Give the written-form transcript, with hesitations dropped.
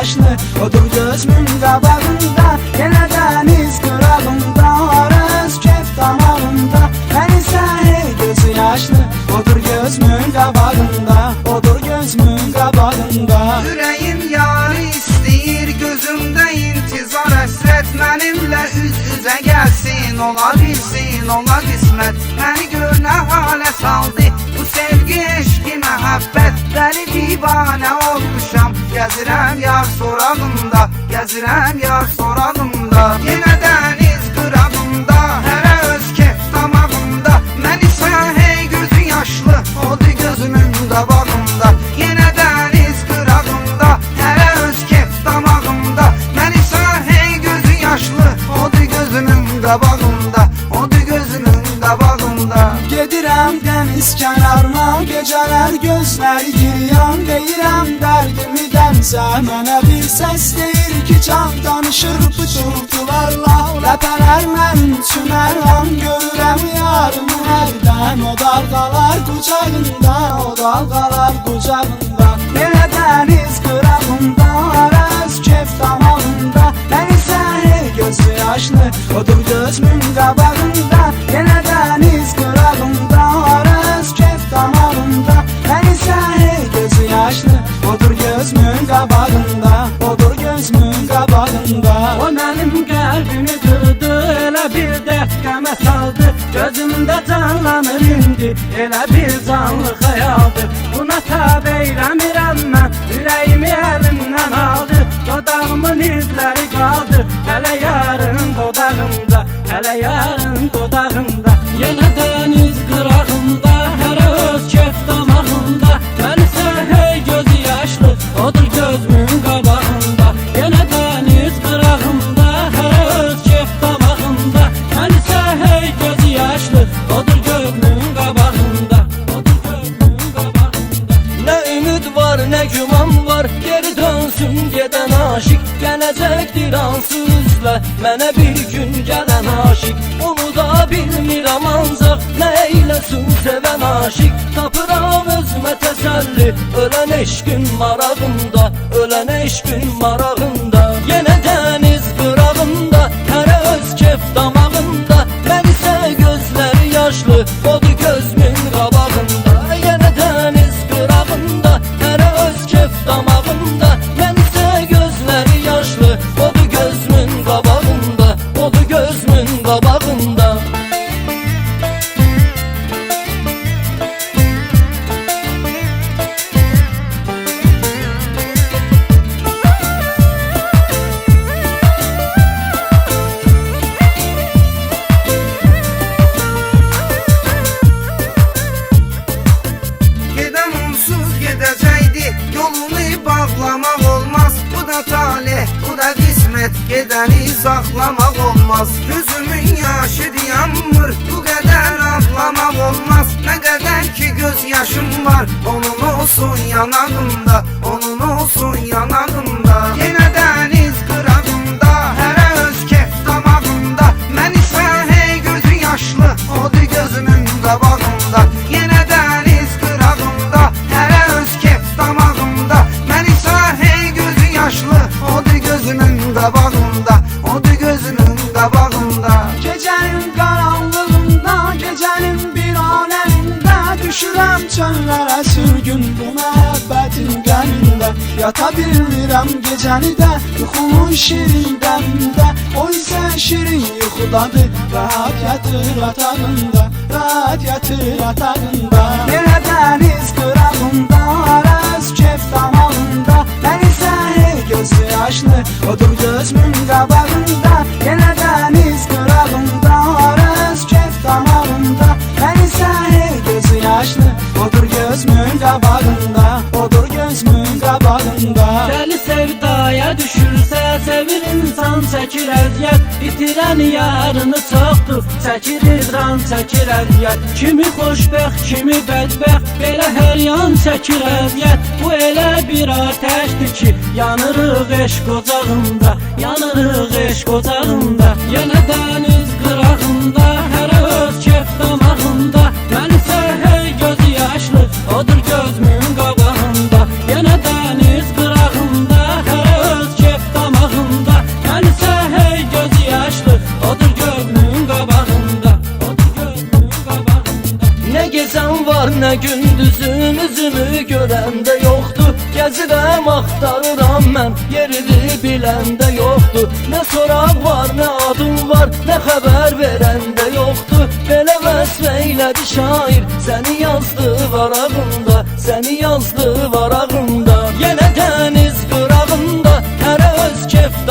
yaşlı, odur gözümün qabağında. Yenə dəniz qırağında, arız kef damağında. Mən isə hey gözü yaşlı, odur gözümün qabağında, odur gözümün qabağında. Ürəyim yarı istəyir, gözümdə intizar həsrət. Mənimlə üz-üzə gəlsin, ola bilsin, ola qismət. Məni gör nə halə saldı bu sevgi, eşqi, məhəbbət. Dəli divanə olmuşam, gəzirəm yar sorağında, gəzirəm yar sorağında. Yenə dəniz qırağında, hərə öz kef damağında. Mən isə hey gözü yaşlı, odur gözümün qabağında. Yenə dəniz qırağında, hərə öz kef damağında. Mən isə hey gözü yaşlı, odur gözümün qabağında, odur gözümün qabağında. Gedirəm dəniz kənarına, gecələr gözlər giryan. Deyirəm dərdimi dənsə, mənə bir səs deyir ki, can danışır pıçıltılarla. Ləpələr mənim üçün hər an, görürəm yarımı hərdən. O dalğalar qucağında, o dalğalar qucağında. Yenə dəniz qırağında, arız kef damağında. Mən isə hey gözü yaşlı, odur gözümün qabağında. Yenə dəniz qırağında, arız kef damağında. Mən isə hey gözü yaşlı, odur gözümün qabağında, odur gözümün qabağında. O mənim qəlbimi qırdı, elə bir dərd qəmə saldı. Gözümdə canlanır indi, elə bir canlı xəyaldır. Buna tab eyləmirəm mən, ürəyimi əlimdən aldı. Dodağımın izləri qaldı, hələ yarın dodağımda, hələ yarın dodağımda. Yenə dəniz qırağında, hərə öz kef damağında. Mən isə hey gözü yaşlı, odur gözümün qabağında. Yenə dəniz qırağında, hərə öz kef damağında. Mən isə hey gözü yaşlı, odur gözümün qabağında, odur gözümün qabağında. Nə ümid var, nə güman var, geri dönsün gedən aşık. Gələcəkdir ansızla, mənə bir gün gələn aşık. Onu da bilmirəm ancaq, nə eyləsin sevən aşık. Tapıram özümə təsəlli, ölən eşqin marağında, ölən eşqin marağında. Yenə dəniz qırağında, hərə öz kef damağında. Mən isə gözləri yaşlı, odur gözümün qabağında. Yenə dəniz qırağında, hərə öz kef damağında. Mən isə gözləri yaşlı, odur gözümün qabağında, odur gözümün qabağında. Gedən onsuz gedəcəkdi, yolunu bağlamaq olmaz. Bu da talih, bu da qismət, gedəni saxlamaq olmaz. Gözümün yaşı dayanmır, bu qədər ağlamaq olmaz. Nə qədər ki göz yaşım var, onun olsun yanağımda, onun olsun yanağımda. Yenə dəniz qırağında, hərə öz kef damağında. Mən isə hey gözü yaşlı, odur gözümün qabağında. Yenə dəniz qırağında, hərə öz kef damağında. Mən isə hey gözü yaşlı, odur gözümün qabağında, odur gözümün qabağında. Gecənin qaranlığında, gecənin bir aləmində. Düşürəm çöllərə sürgün, bu məhəbbətin qəmində. Yata bilmirəm gecəni də, yuxumun şirin dəmində. O isə şirin yuxudadır, rahat yatır atağında, rahat yatır atağında. Yenə dəniz qırağında, arız kef damağında. Mən isə hey gözü yaşlı, odur gözümün qabağında. Yenə dəniz qırağında, arız kef damağında. Mən isə hey gözü yaşlı, odur gözümün qabağında, odur gözümün qabağında. Dəli sevdaya düşürsə, sevir insan çəkir əziyyət. İtirən yarını çoxdur, çəkir idran, çəkir əziyyət. Kimi xoşbəxt, kimi bədbəxt, belə hər yan çəkir əziyyət. Bu elə bir atəşdir ki, yanırıq eşq ocağında, yanırıq eşq ocağında. Yenə dəniz qırağında, hərə öz kef damağında. Mən isə hey gözü yaşlı, odur gözümün qabağında. Yenə dəniz qırağında, hərə öz görəndə yoxdur. Gəzirəm, axtarıram mən, yerini biləndə yoxdur. Nə soraq var, nə adım var, nə xəbər verəndə yoxdur. Belə vəsf eylədi şair, səni yazdı varağında, səni yazdı varağında. Yenə dəniz qırağında, hərə öz kef